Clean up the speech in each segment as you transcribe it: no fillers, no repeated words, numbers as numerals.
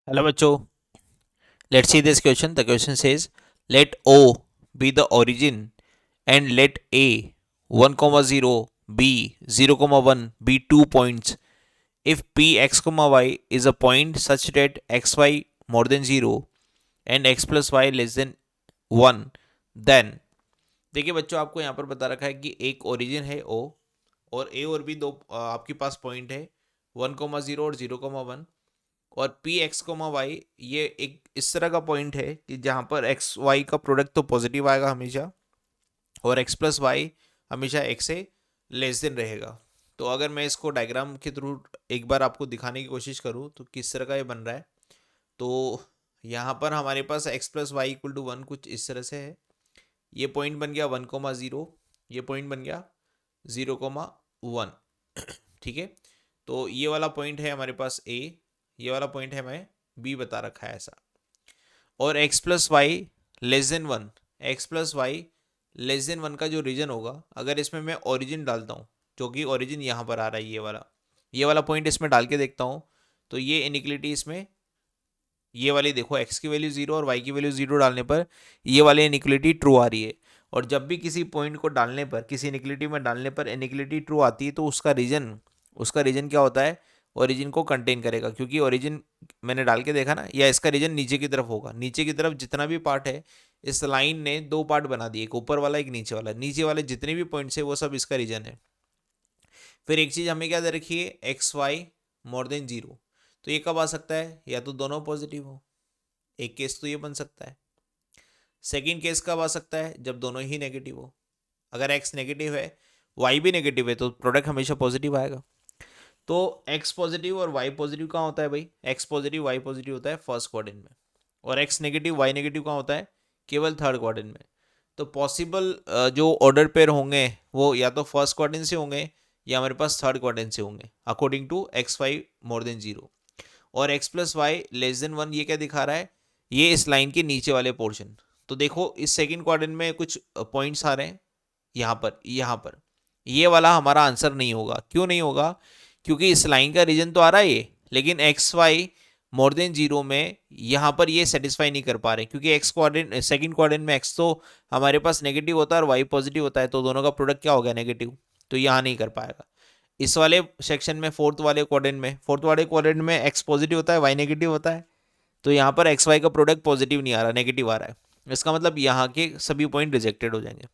Hello, bachcho. Let's see this question. The question says, let O be the origin and let A 1, 0, B 0, 1 be 2 points. If P x, y is a point such that xy more than 0 and x plus y less than 1, then देखिए बच्चों, आपको यहाँ पर बता रखा है कि एक ओरिजिन है O और A और B दो आपके पास पॉइंट है 1, 0 और 0, 1 और पी एक्स कोमा वाई ये एक इस तरह का पॉइंट है कि जहाँ पर एक्स वाई का प्रोडक्ट तो पॉजिटिव आएगा हमेशा और एक्स प्लस वाई हमेशा एक्स से लेस देन रहेगा। तो अगर मैं इसको डायग्राम के थ्रू एक बार आपको दिखाने की कोशिश करूँ तो किस तरह का ये बन रहा है। तो यहाँ पर हमारे पास x plus y equal to 1 कुछ इस तरह से है। ये पॉइंट बन गया 1, 0, ये पॉइंट बन गया 0, 1। ठीक है, तो ये वाला पॉइंट है हमारे पास ए, ये वाला पॉइंट है मैं बी बता रखा है ऐसा। और x plus y less than 1, x plus y less than 1 का जो रीजन होगा, अगर इसमें मैं ओरिजिन डालता हूँ, जो कि ओरिजिन यहाँ पर आ रहा है ये वाला पॉइंट इसमें डाल के देखता हूँ, तो ये इनिक्विलिटी इसमें ये वाली देखो x की वैल्यू 0 और y की वैल्यू 0 डालने पर ये वाली इनिक्विलिटी ट्रू आ रही है। और जब भी किसी पॉइंट को डालने पर, किसी इनिक्विलिटी में डालने पर इनिक्विलिटी ट्रू आती है तो उसका रीजन क्या होता है, ओरिजिन को कंटेन करेगा। क्योंकि ओरिजिन मैंने डाल के देखा ना, या इसका रीजन नीचे की तरफ होगा। नीचे की तरफ जितना भी पार्ट है, इस लाइन ने दो पार्ट बना दिए, एक ऊपर वाला एक नीचे वाला। नीचे वाले जितने भी पॉइंट्स है वो सब इसका रीजन है। फिर एक चीज हमें क्या दे रखी है, एक्स वाई मोर देन 0। तो ये कब आ सकता है, या तो दोनों पॉजिटिव हो, एक केस तो ये बन सकता है। सेकेंड केस कब आ सकता है, जब दोनों ही नेगेटिव हो। अगर एक्स नेगेटिव है, वाई भी नेगेटिव है, तो प्रोडक्ट हमेशा पॉजिटिव आएगा। तो एक्स पॉजिटिव और वाई पॉजिटिव कहाँ होता है भाई, एक्स पॉजिटिव वाई पॉजिटिव होता है फर्स्ट क्वाड्रेंट में, और एक्स नेगेटिव वाई नेगेटिव कहाँ होता है, केवल थर्ड क्वाड्रेंट में। तो पॉसिबल जो ऑर्डर पेयर होंगे वो या तो फर्स्ट क्वाड्रेंट से होंगे या हमारे पास थर्ड क्वाड्रेंट से होंगे, according to x y more than 0 और x plus y less than 1। ये क्या दिखा रहा है, ये इस लाइन के नीचे वाले पोर्शन। तो देखो इस सेकेंड क्वाड्रेंट में कुछ पॉइंट्स आ रहे हैं यहाँ पर ये वाला हमारा आंसर नहीं होगा। क्यों नहीं होगा, क्योंकि इस लाइन का रीजन तो आ रहा है ये, लेकिन एक्स वाई मोर देन 0 में यहाँ पर ये सेटिस्फाई नहीं कर पा रहे, क्योंकि एक्स क्वाड्रेंट सेकंड क्वाड्रेंट में एक्स तो हमारे पास नेगेटिव होता है और वाई पॉजिटिव होता है, तो दोनों का प्रोडक्ट क्या हो गया, नेगेटिव। तो यहाँ नहीं कर पाएगा। इस वाले सेक्शन में फोर्थ वाले क्वाड्रेंट में एक्स पॉजिटिव होता है, वाई नेगेटिव होता है, तो यहाँ पर एक्स वाई का प्रोडक्ट पॉजिटिव नहीं आ रहा, नेगेटिव आ रहा है। इसका मतलब यहाँ के सभी पॉइंट रिजेक्टेड हो जाएंगे।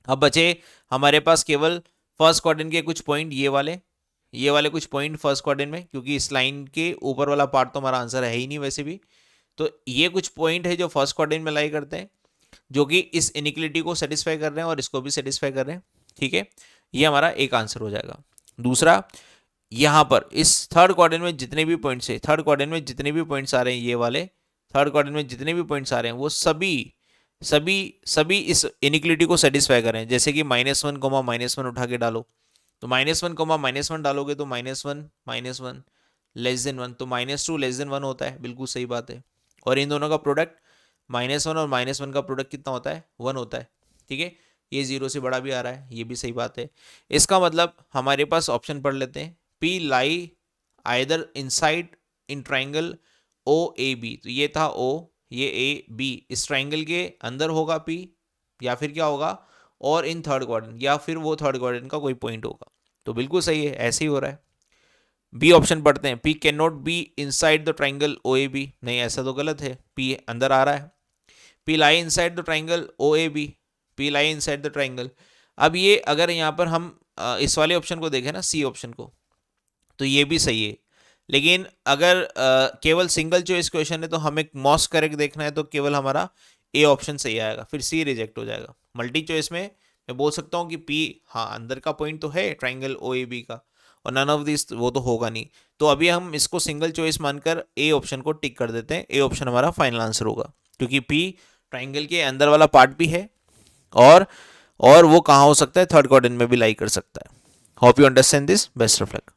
अब बचे हमारे पास केवल फर्स्ट क्वाड्रेंट के कुछ पॉइंट, ये वाले कुछ पॉइंट फर्स्ट क्वाड्रेंट में, क्योंकि इस लाइन के ऊपर वाला पार्ट तो हमारा आंसर है ही नहीं वैसे भी। तो ये कुछ पॉइंट है जो फर्स्ट क्वाड्रेंट में लाई करते हैं, जो कि इस इनिक्विलिटी को सेटिस्फाई कर रहे हैं और इसको भी सेटिस्फाई कर रहे हैं। ठीक है, ये हमारा एक आंसर हो जाएगा। दूसरा, यहाँ पर इस थर्ड क्वाड्रेंट में जितने भी पॉइंट्स है, थर्ड क्वाड्रेंट में जितने भी पॉइंट्स आ रहे हैं, ये वाले थर्ड क्वाड्रेंट में जितने भी पॉइंट्स आ रहे हैं वो सभी सभी सभी इस इनिक्विलिटी को सेटिस्फाई करें। जैसे कि -1, -1 उठा के डालो, तो -1, -1 डालोगे तो -1 लेस देन 1, तो -2 लेस देन 1 होता है, बिल्कुल सही बात है। और इन दोनों का प्रोडक्ट -1 और -1 का प्रोडक्ट कितना होता है, 1 होता है। ठीक है, ये 0 से बड़ा भी आ रहा है, ये भी सही बात है। इसका मतलब हमारे पास ऑप्शन पढ़ लेते हैं, P lie either inside in triangle O A B. तो ये था O, ये ए बी, इस ट्राइंगल के अंदर होगा P, या फिर क्या होगा, और इन थर्ड क्वाड्रेंट, या फिर वो थर्ड क्वाड्रेंट का कोई पॉइंट होगा। तो बिल्कुल सही है, ऐसे ही हो रहा है। बी ऑप्शन पढ़ते हैं, P can not be inside the triangle O A B. नहीं, ऐसा तो गलत है, P अंदर आ रहा है। P lie inside the triangle O A B, P lie inside the triangle. अब ये अगर यहाँ पर हम इस वाले ऑप्शन को देखें ना, सी ऑप्शन को, तो ये भी सही है। लेकिन अगर केवल सिंगल चॉइस क्वेश्चन है तो हमें मोस्ट करेक्ट देखना है, तो केवल हमारा ए ऑप्शन सही आएगा, फिर सी रिजेक्ट हो जाएगा। मल्टी चॉइस में मैं बोल सकता हूँ कि पी, हाँ अंदर का पॉइंट तो है ट्राइंगल ओ ए बी का, और नन ऑफ दिस वो तो होगा नहीं। तो अभी हम इसको सिंगल चॉइस मानकर ए ऑप्शन को टिक कर देते हैं, ए ऑप्शन हमारा फाइनल आंसर होगा, क्योंकि पी ट्राइंगल के अंदर वाला पार्ट भी है, और वो कहाँ हो सकता है, थर्ड क्वाड्रेंट में भी लाई कर सकता है। Hope you understand this, best of luck.